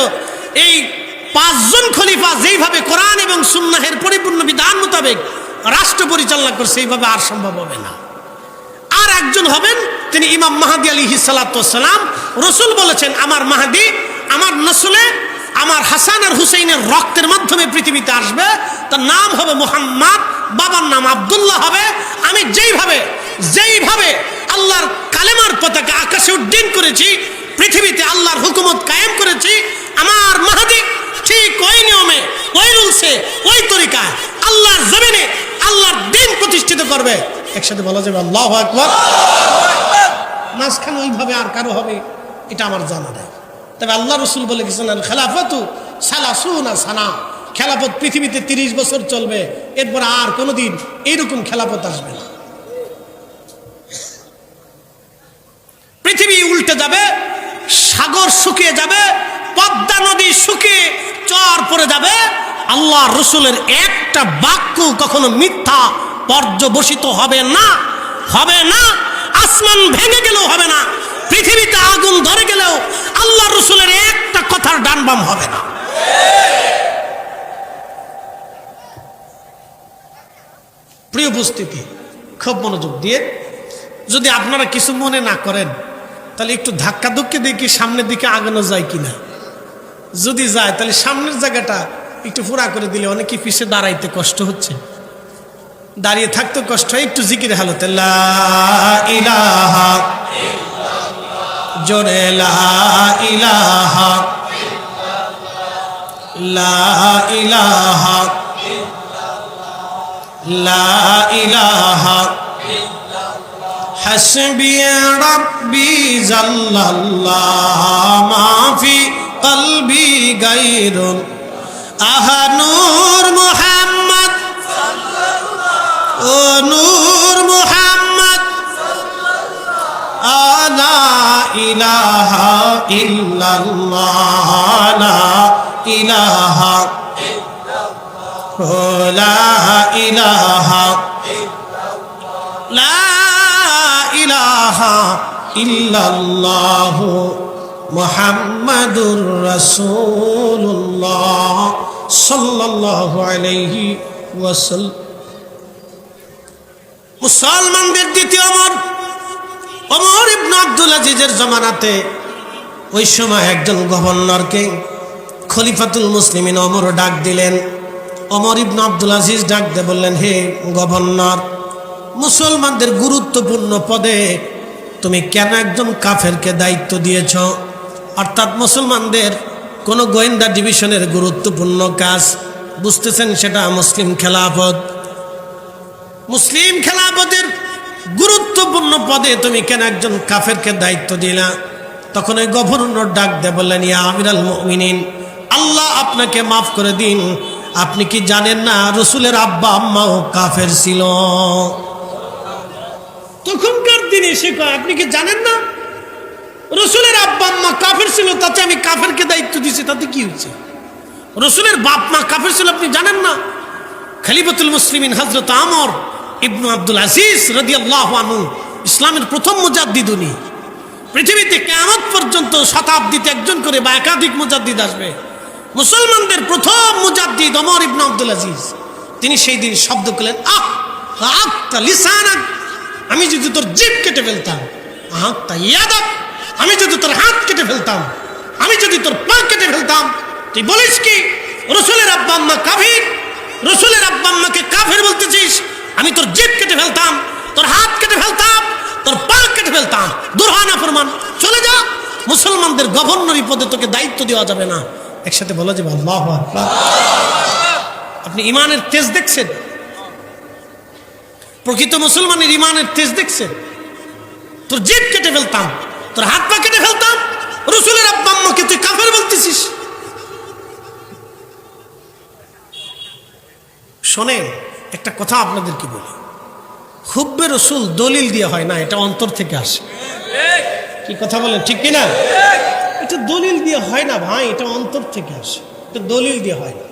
এই 5 জন খলিফা যেইভাবে কোরআন এবং সুন্নাহের পরিপূর্ণ বিধান মোতাবেক রাষ্ট্র পরিচালনা করছে, এইভাবে আর সম্ভব হবে না। আর একজন হবেন, তিনি ইমাম মাহদী আলাইহিস সালাতু ওয়াস সালাম। রাসূল বলেছেন, আমার মাহদী আমার নসলে আমার হাসান আর হুসাইনের রক্তের মাধ্যমে পৃথিবীতে আসবে। তার নাম হবে মুহাম্মদ, বাবার নাম আব্দুল্লাহ হবে। আমি যেইভাবে আল্লাহর কালেমার পতাকা আকাশে উড্ডীন করেছি, পৃথিবীতে আল্লাহর হুকুমত কায়েম করেছি, আমার মাহদী ঠিক ওই নিয়মে, ওই রুলসে, ওই তরিকায় আল্লাহর জমিনে আল্লাহর দ্বীন প্রতিষ্ঠিত করবে। একসাথে বলা যাবে আল্লাহু আকবার। মাঝখানে ওইভাবে আর কারো হবে এটা আমার জানা নেই। তবে আল্লাহ রসুল বলে গেছেন, আল খেলাফতু সালাসুনা সানা, খেলাফত পৃথিবীতে 30 বছর চলবে, এরপর আর কোনোদিন এইরকম খেলাফত আসবে না। পৃথিবী উল্টে যাবে, সাগর শুকিয়ে যাবে, পদ্মা নদী শুকিয়ে চর পড়ে যাবে। আল্লাহ রসুলের একটা বাক্য কখনো মিথ্যা পর্যবসিত হবে না, হবে না। আসমান ভেঙে গেলেও হবে না, পৃথিবীতে আগুন ধরে গেলেও আল্লাহ রসুলের একটা কথার ডান বাম হবে না। প্রিয় উপস্থিতি, খুব মনোযোগ দিয়ে, যদি আপনারা কিছু মনে না করেন, তাহলে একটু ধাক্কা ধুক্কে দেখি সামনের দিকে আগানো যায় কিনা। যদি যায় তাহলে সামনের জায়গাটা একটু পুরা করে দিলে, অনেকে পিছে দাঁড়াইতে কষ্ট হচ্ছে, দাঁড়িয়ে থাকতে কষ্ট হয়, একটু জিকির হালতে লা ইলাহা জোরে লা ইলাহা লা ইলাহা লা ইলাহা হাসবি রাব্বি জাল্লাল্লাহ মা ফি কলবি গায়রুন আহা নূর মুহাম্মদ ও নূর মুহাম্মদ লা ইলাহা ইল্লাল্লাহ লা ইলাহা লা ইলাহা লা ইলাহা ইল্লাল্লাহ মুহাম্মাদুর রাসূলুল্লাহ সাল্লাল্লাহু আলাইহি ওয়াসাল্লাম। মুসলমানদের দ্বিতীয় ওমর ইবনে আব্দুল আজিজের জামানাতে ওই সময় একজন গভর্নরকে খলিফাতুল মুসলিমিন ওমর ডাক দিলেন। ওমর ইবনে আব্দুল আজিজ ডাক দিয়ে বললেন, হে গভর্নর, মুসলমানদের গুরুত্বপূর্ণ পদে তুমি কেন একজন কাফেরকে দায়িত্ব দিয়েছ? অর্থাৎ মুসলমানদের কোন গোয়েন্দা ডিভিশনের গুরুত্বপূর্ণ কাজ, বুঝতেছেন, সেটা মুসলিম খেলাফত। মুসলিম খেলাফতের গুরুত্বপূর্ণ পদে তুমি কেন একজন কাফেরকে দায়িত্ব দিলা? তখন ওই গভর্নর ডাক দিয়ে বললেন, ইয়া আমিরাল মুমিনিন, আল্লাহ আপনাকে মাফ করে দিন, আপনি কি জানেন না রসুলের আব্বা আম্মাও কাফের ছিল? তখনকার দিনে সে কয়, আপনি কি জানেন না রসুলের আব্বা আম্মা কাফের ছিল, তাতে আমি কাফেরকে দায়িত্ব দিয়েছি, তাতে কি হয়েছে? রসুলের বাপ মা কাফের ছিল, আপনি জানেন না? খলিফাতুল মুসলিমিন হযরত ওমর ইবনে আব্দুল আজিজ রাদিয়াল্লাহু আনহু ইসলামের প্রথম মুজাদ্দিদ। উনি পৃথিবীতে কিয়ামত পর্যন্ত শতাব্দীতে একজন করে বা একাধিক মুজাদ্দিদ আসবে। মুসলমানদের প্রথম মুজাদ্দিদ ওমর ইবনে আব্দুল আজিজ। তিনি সেই দিন শব্দ করলেন, আহ আক্তা লিসানাক, আমি যদি তোর জিভ কেটে ফেলতাম। আক্তা ইয়াদাক, আমি যদি তোর হাত কেটে ফেলতাম, আমি যদি তোর পা কেটে ফেলতাম। তুই বলিস কি রসুলের আব্বা আম্মা কাফির? রসুলের আব্বা আম্মাকে কাফের বলতেছিস? আমি তোর জিভ কেটে ফেলতাম, তোর হাত কেটে ফেলতাম, তোর পা কেটে ফেলতাম। দূর হয় না ফরমান, চলে যা, মুসলমানদের গভর্নরি পদে তোকে দায়িত্ব দেওয়া যাবে না। একসাথে বলা যাবে আল্লাহু আকবার। আপনি ইমানের তেজ দেখছেন? প্রকৃত মুসলমানের ইমানের তেজ দেখছেন? তোর জিভ কেটে ফেলতাম, তোর হাত পা কেটে ফেলতাম, রসুলের আব্বা আম্মাকে তুই কাফের বলতেছিস? শোনেন, একটা কথা আপনাদেরকে বলি, হুব্বে রসুল দলিল দিয়ে হয় না, এটা অন্তর থেকে আসে। কি কথা বলেন, ঠিক কিনা? এটা দলিল দিয়ে হয় না ভাই, এটা অন্তর থেকে আসে, এটা দলিল দিয়ে হয় না,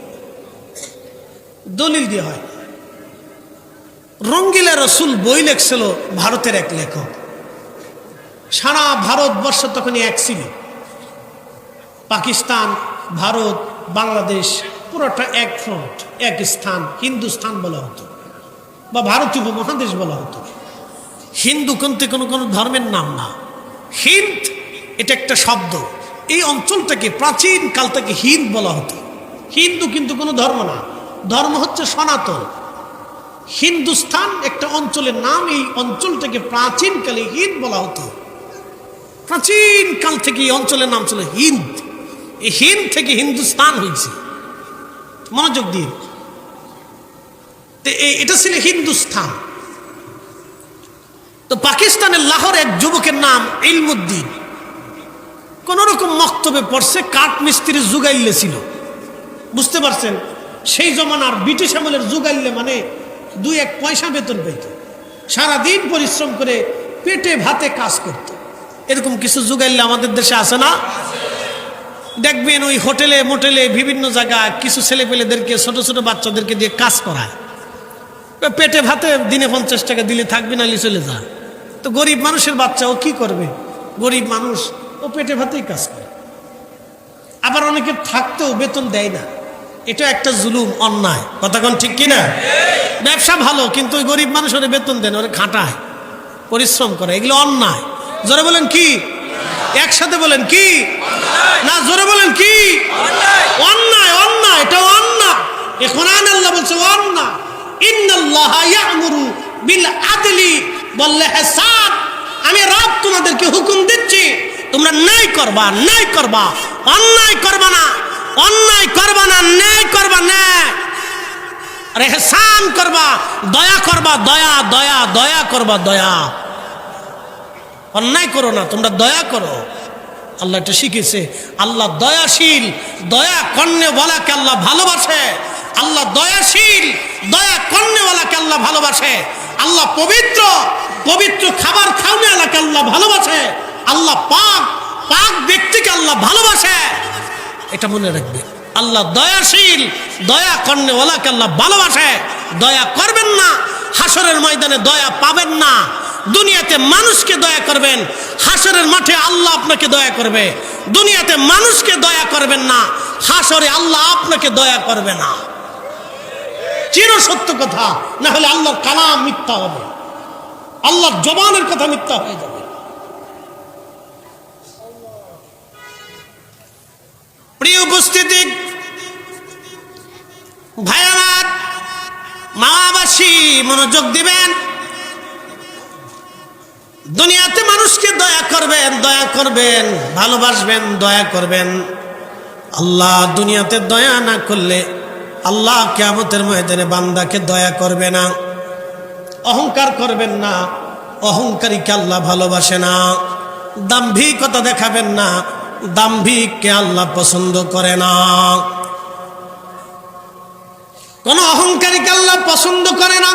দলিল দিয়ে হয় না। রঙ্গিলা রসুল বই লেখছিল ভারতের এক লেখক। সারা ভারতবর্ষ তখনই এক ছিল, পাকিস্তান, ভারত, বাংলাদেশ পুরোটা এক ফ্রন্ট, এক স্থান, হিন্দুস্থান বলা হতো বা ভারতীয় উপমহাদেশ বলা হতো। হিন্দু কিন্তু কোনো ধর্মের নাম না, হিন্দ এটা একটা শব্দ। এই অঞ্চলটাকে প্রাচীন কাল থেকে হিন্দ বলা হতো। হিন্দু কিন্তু কোনো ধর্ম না, ধর্ম হচ্ছে সনাতন। হিন্দুস্থান একটা অঞ্চলের নাম, এই অঞ্চলটাকে প্রাচীন কালে হিন্দ বলা হতো। প্রাচীন কাল থেকে এই অঞ্চলের নাম ছিল হিন্দ। এই হিন্দ থেকে হিন্দুস্তান হয়েছে, মনোযোগ দিয়ে। এটা ছিল হিন্দুস্থান। তো পাকিস্তানের লাহোর এক যুবকের নাম ইলমুদ্দিন, কোন রকম মক্তবে পড়ছে, কাঠ মিস্ত্রি যুগাইলে ছিল, বুঝতে পারছেন? সেই জমানার ব্রিটিশ আমলের যুগাইলে মানে 2-1 পয়সা বেতন পেত, সারাদিন পরিশ্রম করে পেটে ভাতে কাজ করত। এরকম কিছু যুগাইলে আমাদের দেশে আছে না? দেখবেন ওই হোটেলে মোটেলে বিভিন্ন জায়গায় কিছু ছেলেপেলেদেরকে, ছোট ছোট বাচ্চাদেরকে দিয়ে কাজ করায়। পেটে ভাতে দিনে 50 টাকা দিলে থাকবে, না চলে যা। তো গরিব মানুষের বাচ্চা ও কি করবে? গরিব মানুষ ও পেটে ভাতেই কাজ করে। আবার অনেকে থাকতেও বেতন দেয় না, এটা একটা জুলুম, অন্যায়। কথা কোন ঠিক কিনা? ব্যবসা ভালো, কিন্তু ওই গরিব মানুষ ওরে বেতন দেন, ওরে খাটায়, পরিশ্রম করে, এগুলো অন্যায়। জোরে বলেন কি? একসাথে বলেন কি? না, জোরে বলেন কি? অন্যায়, অন্যায়, এটা অন্যায়। এ কোরআন আল্লাহ বলছে অন্যায়। ইন্নাল্লাহা ইয়া'মুরু বিল আদলি ওয়াল ইহসান, আমি রব তোমাদেরকে হুকুম দিচ্ছি তোমরা ন্যায় করবা, ন্যায় করবা, অন্যায় করবা না, অন্যায় করবা না, ন্যায় করবা, ন্যায় আর ইহসান করবা, দয়া করবা, দয়া দয়া দয়া করবা, দয়া। অন্যায় করো না, তোমরা দয়া করো। আল্লাহ এটা শিখেছে। আল্লাহ দয়াশীল, দয়া কর্নেওয়ালাকে আল্লাহ ভালোবাসে। আল্লাহ দয়াশীল, দয়া কর্নেওয়ালাকে আল্লাহ ভালোবাসে। আল্লাহ পবিত্র, পবিত্র খাবার খাওয়ানেওয়ালাকে আল্লাহ ভালোবাসে। আল্লাহ পাক, পাক ব্যক্তিকে আল্লাহ ভালোবাসে। এটা মনে রাখবে। আল্লাহ দয়াশীল, দয়া কর্নেওয়ালাকে আল্লাহ ভালোবাসে। দয়া করবেন না, হাসরের ময়দানে দয়া পাবেন না। দুনিয়াতে মানুষকে দয়া করবেন, হাসরের মাঠে আল্লাহ আপনাকে দয়া করবে। দুনিয়াতে মানুষকে দয়া করবেন না, হাসরে আল্লাহ আপনাকে দয়া করবে না। চির সত্য কথা, না হলে আল্লাহর কালাম মিথ্যা হবে, আল্লাহর জবানের কথা মিথ্যা হয়ে যাবে। প্রিয় উপস্থিতি, ভাই আমার, মাবাসী মনোযোগ দিবেন। দুনিয়াতে মানুষকে দয়া করবেন, দয়া করবেন, ভালোবাসবেন, দয়া করবেন। আল্লাহ দুনিয়াতে দয়া না করলে আল্লাহ কিয়ামতের ময়দানে বান্দাকে দয়া করবে না। অহংকার করবেন না, অহংকারীকে আল্লাহ ভালোবাসে না। দাম্ভিকতা দেখাবেন না, দাম্ভিককে আল্লাহ পছন্দ করে না। কোন অহংকারীকে আল্লাহ পছন্দ করে না।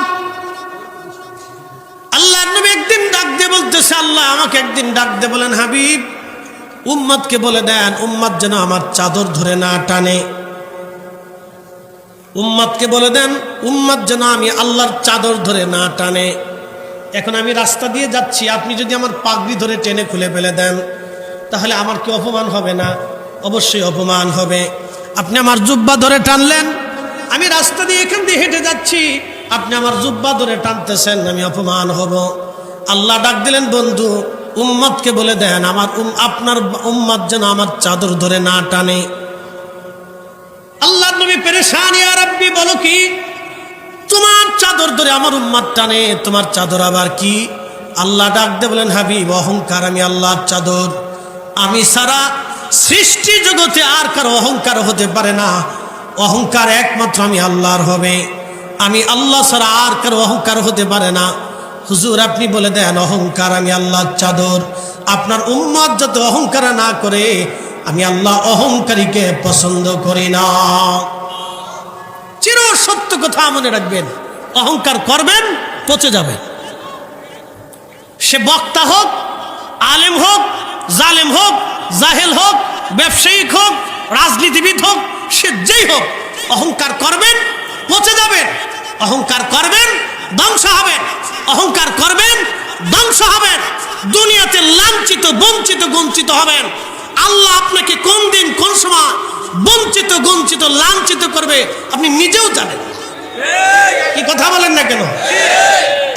আল্লাহ নবী একদিন ডাক দিয়ে বলতেছে, আল্লাহ আমাকে একদিন ডাক দিয়ে বলেন, হাবিব উম্মতকে বলে দেন, উম্মত যেন আমার চাদর ধরে না টানে। উম্মতকে বলে দেন, উম্মত যেন আমি আল্লাহর চাদর ধরে না টানে। এখন আমি রাস্তা দিয়ে যাচ্ছি, আপনি যদি আমার পাগড়ি ধরে টেনে খুলে ফেলে দেন, তাহলে আমার কি অপমান হবে না? অবশ্যই অপমান হবে। আপনি আমার জুব্বা ধরে টানলেন, আমি রাস্তা দিয়ে এখান দিয়ে হেঁটে যাচ্ছি, আপনি আমার জুব্বা ধরে টানতেছেন, আমি অপমান হব। আল্লাহ ডাক দিলেন, বন্ধু উম্মতকে বলে দেন আমার আপনার উম্মত যেন আমার চাদর ধরে না টানে। আল্লাহ নবী পেরেশান, ইয়া রাব্বি বলো কি? তোমার চাদর ধরে আমার উম্মত টানে, তোমার চাদর আবার কি? আল্লাহ ডাক দিয়ে বলেন, হাবিব অহংকার আমি আল্লাহর চাদর, আমি সারা সৃষ্টি জগতে আর কারো অহংকার হতে পারে না। অহংকার একমাত্র আমি আল্লাহর হবে, আমি আল্লাহ ছাড়া আর কারো অহংকার হতে পারে না। হুজুর আপনি বলে দেন অহংকার আমি আল্লাহর চাদর, আপনার উম্মত যাতে অহংকার না করে, আমি আল্লাহ অহংকারীকে পছন্দ করি না। চির সত্য কথা মনে রাখবেন, অহংকার করবেন পচে যাবেন। সে বক্তা হোক, আলেম হোক, জালেম হোক, জাহেল হোক, ব্যবসায়িক হোক, রাজনীতিবিদ হোক, সে যেই হোক, অহংকার করবেন পচে যাবেন। অহংকার করবেন ধ্বংস হবেন, অহংকার করবেন ধ্বংস হবেন। দুনিয়াতে লাঞ্ছিত, বঞ্চিত, গঞ্চিত হবেন। আল্লাহ আপনাকে কোন দিন কোন সময় বঞ্চিত, গঞ্চিত, লাঞ্ছিত করবে আপনি নিজেও জানেন। কি কথা বলেন না কেন?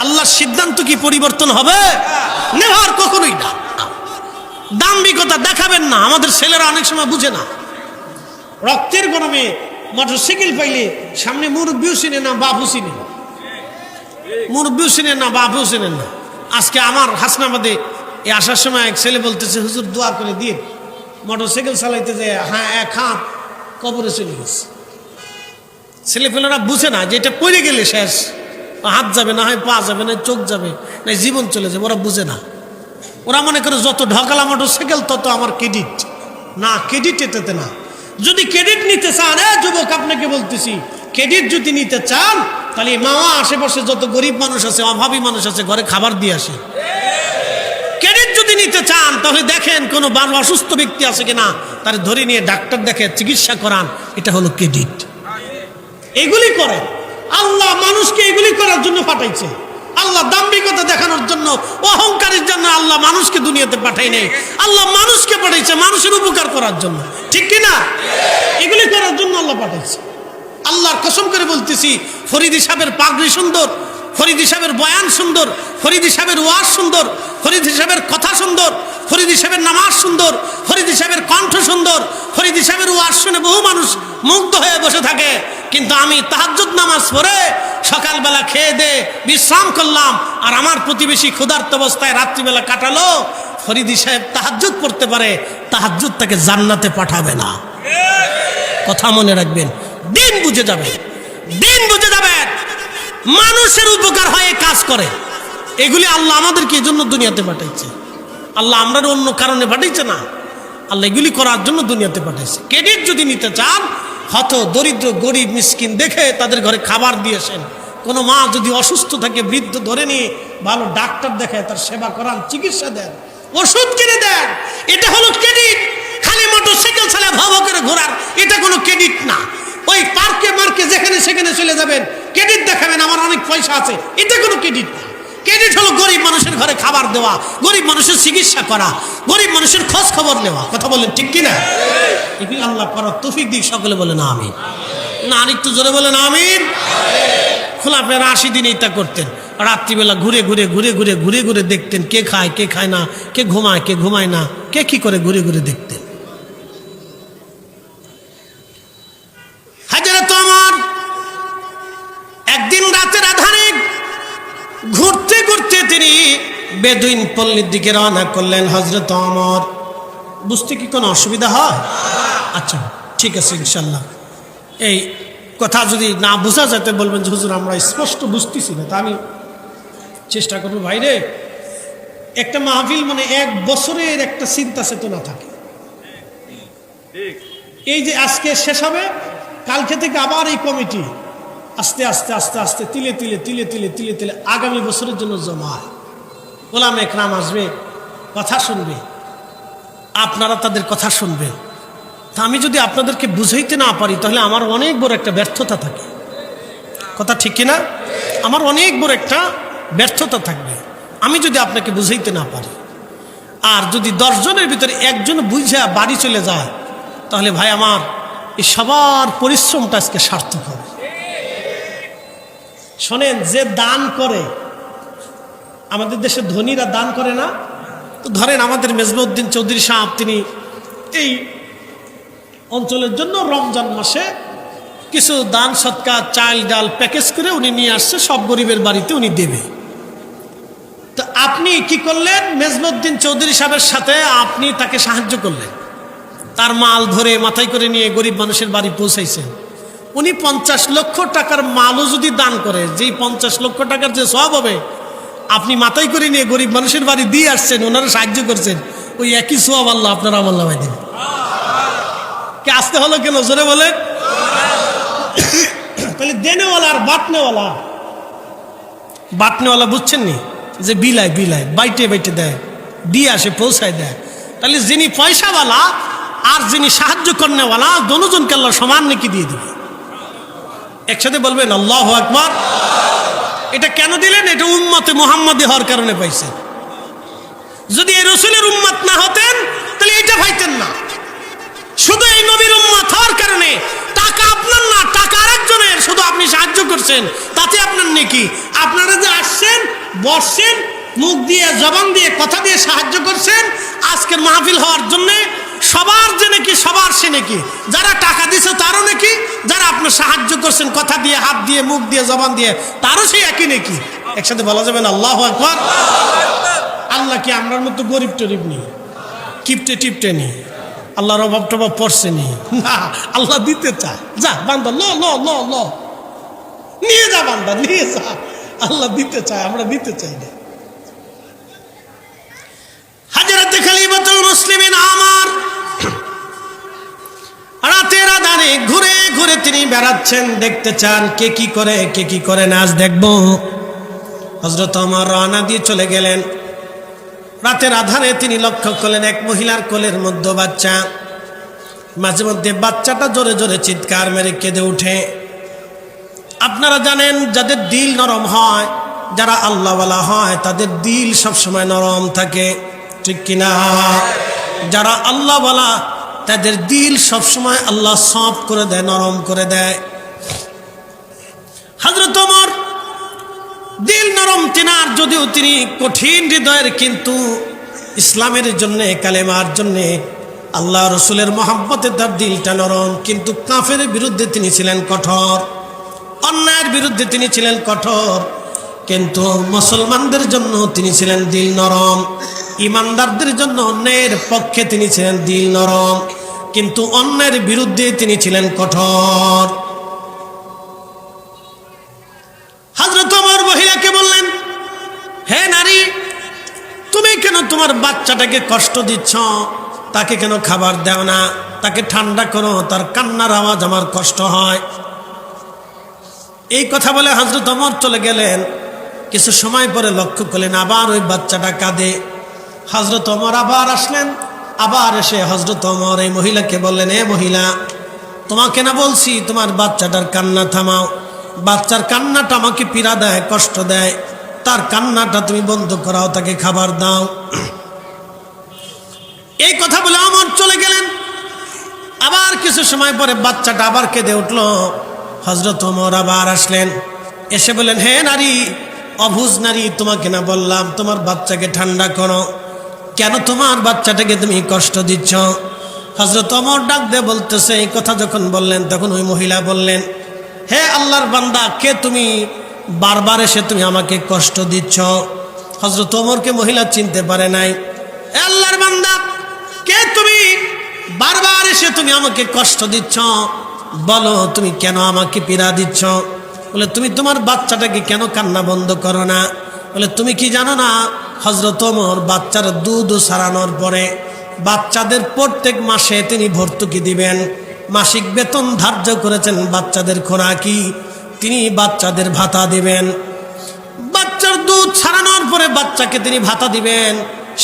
আল্লাহর সিদ্ধান্ত কি পরিবর্তন হবে? নেভার, কখনোই না। দাম্ভিকতা দেখাবেন না। আমাদের ছেলেরা অনেক সময় বুঝে না। রক্তের গরমে মোটরসাইকেল পাইলে সামনে মুরব্বিও চিনে না, বাপও চিনে না, মুরব্বিও চিনে না, বাপও চিনে না। আজকে আমার হাসনাবাদে এই আসার সময় এক ছেলে বলতেছে, হুজুর দোয়া করে দিয়ে, মোটরসাইকেল চালাইতে যে হ্যাঁ এক হাত কবরে চলে গেছে। ছেলেপেলেরা বুঝে না যে এটা পড়ে গেলে শেষ, হাত যাবে না, হয় পা যাবে না, চোখ যাবে না, জীবন চলে যাবে। ওরা বুঝে না। ওরা মনে করে যত ঢকালা মোটরসাইকেল তত আমার ক্রেডিট। না, ক্রেডিট এটাতে না। যদি ক্রেডিট নিতে চান, যুবক আপনাকে বলতেছি, ক্রেডিট যদি নিতে চান তাহলে মামা আশেপাশে যত গরিব মানুষ আছে, অভাবী মানুষ আছে, ঘরে খাবার দিয়ে আসে। ক্রেডিট যদি নিতে চান তাহলে দেখেন কোনো অসুস্থ ব্যক্তি আছে কিনা, তার ধরে নিয়ে ডাক্তার দেখে চিকিৎসা করান। এটা হলো ক্রেডিট। এগুলি করে আল্লাহ মানুষকে এগুলি করার জন্য পাঠাইছে। আল্লাহ দাম্ভিকতা দেখানোর জন্য, অহংকারের জন্য আল্লাহ মানুষকে দুনিয়াতে পাঠাই নেই। আল্লাহ মানুষকে পাঠাইছে মানুষের উপকার করার জন্য, ঠিক কিনা? এগুলি করার জন্য আল্লাহ পাঠাইছে। আল্লাহর কসম করে বলতেছি, ফরিদি সাহেবের পাগড়ি সুন্দর, ফরিদি সাহেবের বয়ান সুন্দর, ফরিদি সাহেবের ওয়াজ সুন্দর, ফরিদি সাহেবের কথা সুন্দর, ফরিদি সাহেবের নামাজ সুন্দর, ফরিদি সাহেবের কণ্ঠ সুন্দর, ফরিদি সাহেবের ওয়াজ শুনে বহু মানুষ মুগ্ধ হয়ে বসে থাকে। কিন্তু আমি তাহাজ্জুদ নামাজ পড়ে সকালবেলা খেয়ে দে বিশ্রাম করলাম, আর আমার প্রতিবেশী ক্ষুধার্ত অবস্থায় রাত্রিবেলা কাটালো, ফরিদি সাহেব তাহাজ্জুদ পড়তে পারে, তাহাজ্জুদ তাকে জান্নাতে পাঠাবে না। কথা মনে রাখবেন, দিন বুঝে যাবেন, দিন বুঝে যাবেন। মানুষের উপকার হয়ে কাজ করে, এগুলি আল্লাহ আমাদেরকে এই জন্য দুনিয়াতে পাঠাইছে। আল্লাহ আমরা অন্য কারণে পাঠাইছে না, আল্লাহ এগুলি করার জন্য দুনিয়াতে পাঠাইছে। ক্রেডিট যদি নিতে চান, হত দরিদ্র গরিব মিসকিন দেখে তাদের ঘরে খাবার দিয়েছেন। কোনো মা যদি অসুস্থ থাকে, বৃদ্ধ ধরে নিয়ে ভালো ডাক্তার দেখায়, তার সেবা করান, চিকিৎসা দেন, ওষুধ কিনে দেন, এটা হলো ক্রেডিট। খালি মোটরসাইকেল চালা ভাব করে ঘোরার, এটা কোনো ক্রেডিট না। ওই পার্কে মার্কে যেখানে সেখানে চলে যাবেন, ক্রেডিট দেখাবেন আমার অনেক পয়সা আছে, এটা কোনো ক্রেডিট না। ক্রেডিট হলো গরিব মানুষের ঘরে খাবার দেওয়া, গরিব মানুষের চিকিৎসা করা, গরিব মানুষের খোঁজ খবর নেওয়া। কথা বলেন ঠিক কিনা? এগুলি আল্লাহ করার তৌফিক দিক। সকলে বলেন আমিন। না আরেকটু জোরে বলেন আমিন। খোলাফেরা 80 দিন এটা করতেন। রাত্রিবেলা ঘুরে ঘুরে ঘুরে ঘুরে ঘুরে ঘুরে দেখতেন কে খায় কে খায় না, কে ঘুমায় কে ঘুমায় না, কে কি করে, ঘুরে ঘুরে দেখতেন। হযরত ওমর একদিন রাতের আধারে ঘুরতে ঘুরতে তিনি বেদুইন পল্লীর দিকে রওনা করলেন। হযরত ওমর, বুঝতে কি কোনো অসুবিধা হয়? আচ্ছা ঠিক আছে, ইনশাল্লাহ। এই কথা যদি না বোঝা যেতে বলবেন যে হুজুর আমরা স্পষ্ট বুঝতেছি না, তা আমি চেষ্টা করবো। ভাইরে, একটা মাহফিল মানে 1 বছরের একটা চিন্তা চেতনা থাকে। এই যে আজকে শেষ হবে, কালকে থেকে আবার এই কমিটি আস্তে আস্তে আস্তে আস্তে তিলে তিলে তিলে তিলে তিলে তিলে আগামী বছরের জন্য জমা হয়। ওলামা একরাম আসবে, কথা শুনবে, আপনারা তাদের কথা শুনবেন। তা আমি যদি আপনাদেরকে বুঝাইতে না পারি, তাহলে আমার অনেক বড় একটা ব্যর্থতা থাকে। কথা ঠিক কিনা? আমার অনেক বড় একটা ব্যর্থতা থাকবে আমি যদি আপনাকে বুঝাইতে না পারি। আর যদি 10 জনের ভিতরে একজন বুঝা বাড়ি চলে যায়, তাহলে ভাই আমার এই সবার পরিশ্রমটা আজকে সার্থক হবে। শোনেন, যে দান করে, আমাদের দেশে ধনীরা দান করে না। তো ধরেন আমাদের মেজবাউদ্দিন চৌধুরী সাহেব, তিনি এই অঞ্চলের জন্য রমজান মাসে কিছু দান সৎকার, চাল ডাল প্যাকেজ করে উনি নিয়ে আসছে, সব গরিবের বাড়িতে উনি দেবে। তো আপনি কি করলেন? মেজবাউদ্দিন চৌধুরী সাহেবের সাথে আপনি তাকে সাহায্য করলেন, তার মাল ধরে মাথায় করে নিয়ে গরিব মানুষের বাড়ি পৌঁছাইছেন। উনি 50 লক্ষ টাকার মালও যদি দান করে, যেই 50 লক্ষ টাকার যে সওয়াব হবে, আপনি মাথায় করে নিয়ে গরিব মানুষের বাড়ি দিয়ে আসছেন, ওনারা সাহায্য করছেন, ওই একই সওয়াব আল্লাহ আপনার আমল নামায় দেবেন। কে আসতে হলো কেন? জোরে বলেন। তাহলে দেনেওয়ালা আর বাটনেওয়ালা, বাটনেওয়ালা বুঝছেন নি যে বিলায় বিলায় বাইটে বাইটে দেয়, দিয়ে আসে, পৌঁছায় দেয়। তাহলে যিনি পয়সাওয়ালা আর যিনি সাহায্য করনেওয়ালা, দুজনকে আল্লাহ সমান নাকি দিয়ে দিবে। একসাথে বলবেন আল্লাহু আকবার। এটা কেন দিলেন? এটা উম্মতে মুহাম্মাদি হওয়ার কারণে পাইছেন। যদি এই রসুলের উম্মত না হতেন, তাহলে এটা পাইতেন না। শুধু এই নবীর উম্মত হওয়ার কারণে, টাকা আপনার না, টাকা আরেকজনের, শুধু আপনি সাহায্য করছেন, তাতে আপনার নেকি। আপনারা যে আসছেন, বসছেন, মুখ দিয়ে জবান দিয়ে কথা দিয়ে সাহায্য করছেন, আজকের মাহফিল হওয়ার জন্যে সবার যে নাকি, সবার সে নাকি। যারা টাকা দিছে তারও নাকি, যারা আপনার সাহায্য করছেন কথা দিয়ে, হাত দিয়ে, মুখ দিয়ে, জবান দিয়ে, তারও সেই একই নাকি। একসাথে বলা যাবে না আল্লাহু আকবার। আল্লাহ কি আমরার মতো গরিব টরিব নি, কিপটে টিপটে নি, আল্লাহর অভাব টভাব পড়ছে নি? না, আল্লাহ দিতে চায়। যা বান্দা, ল ল ল ল, নিয়ে যা বান্দা, নিয়ে যা। আল্লাহ দিতে চায়, আমরা দিতে চাই না। হযরত খলিফাতুল মুসলিমিন আমার রাতের আধারে ঘুরে ঘুরে তিনি বেড়াচ্ছেন, দেখতে চান কে কি করে কে কি করে না। আজ দেখবো। হযরত ওমর রওনা দিয়ে চলে গেলেন। রাতের আধারে তিনি লক্ষ্য করলেন এক মহিলার কোলের মধ্যে বাচ্চা। মাঝে মধ্যে বাচ্চাটা জোরে জোরে চিৎকার মেরে কেঁদে উঠে। আপনারা জানেন, যাদের দিল নরম হয়, যারা আল্লাহওয়ালা হয়, তাদের দিল সবসময় নরম থাকে, ঠিক কিনা? যারা আল্লাহওয়ালা, তাদের দিল সবসময় আল্লাহ সফট করে দেয়, নরম করে দেয়। হযরত ওমর দিল নরম তিনার, যদিও তিনি কঠিন হৃদয়ের, কিন্তু ইসলামের জন্যে, কালেমার জন্যে, আল্লাহ রসুলের মহব্বতে তার দিলটা নরম। কিন্তু কাফের বিরুদ্ধে তিনি ছিলেন কঠোর, অন্যায়ের বিরুদ্ধে তিনি ছিলেন কঠোর। কিন্তু মুসলমানদের জন্য তিনি ছিলেন দিল নরম, ইমানদারদের জন্য অন্যের পক্ষে তিনি ছিলেন দিল নরম, কিন্তু অন্যের বিরুদ্ধে তিনি ছিলেন কঠোর। হযরত ওমর মহিলাকে বললেন, হে নারী, তুমি কেন তোমার বাচ্চাটাকে কষ্ট দিচ্ছ? তাকে কেন খাবার দাও না? তাকে ঠান্ডা করো, তার কান্নার আওয়াজ আমার কষ্ট হয়। এই কথা বলে হযরত ওমর চলে গেলেন। কিছু সময় পরে লক্ষ্য করলেন আবার ওই বাচ্চাটা কাঁদে। হযরত ওমর আবার আসলেন, আবার এসে হযরত ওমর এই মহিলাকে বললেন, এ মহিলা, তোমাকে না বলছি তোমার বাচ্চাটার কান্না থামাও? বাচ্চার কান্নাটা আমাকে পীড়া দেয়, কষ্ট দেয়, তার কান্নাটা তুমি বন্ধ করাও, তাকে খাবার দাও। এই কথা বলে ওমর চলে গেলেন। আবার কিছু সময় পরে বাচ্চাটা আবার কেঁদে উঠল। হযরত ওমর আবার আসলেন, এসে বলেন, হে নারী, অবুঝ নারী, তোমাকে না বললাম তোমার বাচ্চাকে ঠান্ডা করো? কেন তোমার বাচ্চাটাকে তুমি কষ্ট দিচ্ছ? হযরত ওমর ডাক দিয়ে বলতেছে, এই কথা যখন বললেন তখন ওই মহিলা বললেন, হে আল্লাহর বান্দা, কে তুমি? বারবার এসে তুমি আমাকে কষ্ট দিচ্ছ। হযরত ওমরকে মহিলা চিনতে পারে নাই। হে আল্লাহর বান্দা, কে তুমি? বারবার এসে তুমি আমাকে কষ্ট দিচ্ছ, বলো তুমি কেন আমাকে পীড়া দিচ্ছ? বলে, তুমি তোমার বাচ্চাটাকে কেন কান্না বন্ধ করো না? বলে, তুমি কি জানো না হযরত ওমর বাচ্চার দুধ ছাড়ানোর পরে বাচ্চাদের প্রত্যেক মাসে তিনি ভর্তুকি দিবেন, মাসিক বেতন ধার্য করেছেন বাচ্চাদের খোরাকি, তিনি বাচ্চাদের ভাতা দিবেন। বাচ্চার দুধ ছাড়ানোর পরে বাচ্চাকে তিনি ভাতা দিবেন,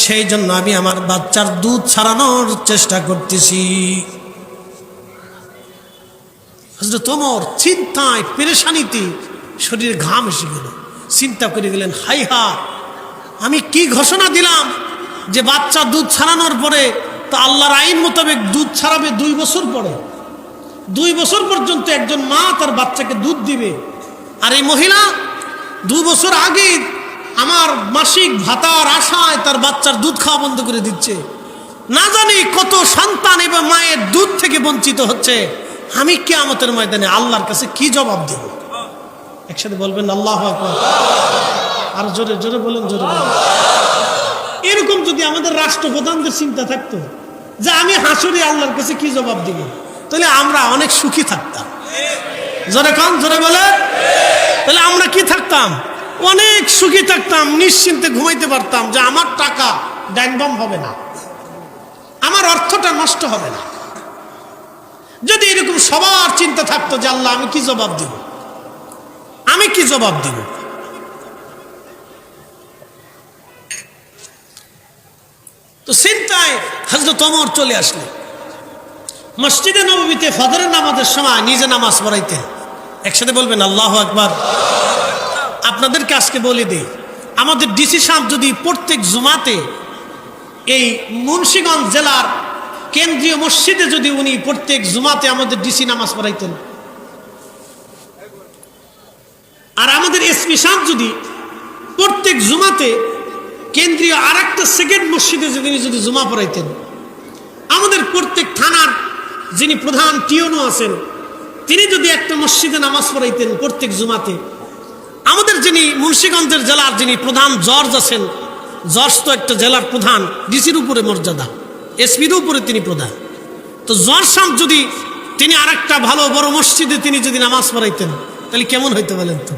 সেই জন্য আমি আমার বাচ্চার দুধ ছাড়ানোর চেষ্টা করতেছি। হযরত ওমর চিন্তায় পেরেশানিতে শরীরে ঘাম এসে গেল। চিন্তা করে গেলেন, হাই হা, আমি কি ঘোষণা দিলাম যে বাচ্চা দুধ ছাড়ানোর পরে তো আল্লাহর আইন মোতাবেক দুধ ছাড়াবে 2 বছর পরে। 2 বছর পর্যন্ত একজন মা তার বাচ্চাকে দুধ দিবে, আর এই মহিলা 2 বছর আগে আমার মাসিক ভাতার আশায় তার বাচ্চার দুধ খাওয়া বন্ধ করে দিচ্ছে। না জানি কত সন্তান এবং মায়ের দুধ থেকে বঞ্চিত হচ্ছে। আমি কিয়ামতের ময়দানে আল্লাহর কাছে কি জবাব দেব? একসাথে বলবেন আল্লাহু আকবার। আর জোরে জোরে বলেন, জোরে বলেন। এরকম যদি আমাদের রাষ্ট্রপ্রধানদের চিন্তা থাকতো যে আমি হাসরে আল্লাহর কাছে কি জবাব দিব, তাহলে আমরা অনেক সুখী থাকতাম। জোরে কান, জোরে বলেন। তাহলে আমরা কি থাকতাম? অনেক সুখী থাকতাম, নিশ্চিন্তে ঘুমাইতে পারতাম যে আমার টাকা ডাইনবাম হবে না, আমার অর্থটা নষ্ট হবে না। যদি এরকম সবার চিন্তা থাকতো যে আল্লাহ আমি কি জবাব দিব, আমি কি জবাব দিব। তো চিন্তায় হযরত ওমর চলে আসলেন। মসজিদে নববীতে ফজরের নামাজের সময় নিজে নামাজ পড়াইতেন। একসাথে বলবেন আল্লাহু আকবার। আপনাদেরকে আজকে বলে দিই, আমাদের ডিসি সাহেব যদি প্রত্যেক জুমাতে এই মুন্সিগঞ্জ জেলার কেন্দ্রীয় মসজিদে যদি উনি প্রত্যেক জুমাতে আমাদের ডিসি নামাজ পড়াইতেন, আর আমাদের এসপি সাহেব যদি প্রত্যেক জুমাতে কেন্দ্রীয় আরেকটা সেকেন্ড মসজিদে যদি জুমা পড়াইতেন, আমাদের প্রত্যেক থানার যিনি প্রধান টিওনো আছেন তিনি যদি একটা মসজিদে নামাজ পড়াইতেন প্রত্যেক জুমাতে, আমাদের যিনি মুন্সিগঞ্জের জেলার যিনি প্রধান জজ আছেন, জজ তো একটা জেলার প্রধান, ডিসির উপরে মর্যাদা, এসপির উপরে তিনি প্রধান, তো জজ সাহেব যদি তিনি আরেকটা ভালো বড় মসজিদে তিনি যদি নামাজ পড়াইতেন তাহলে কেমন হইতে বলেন তো?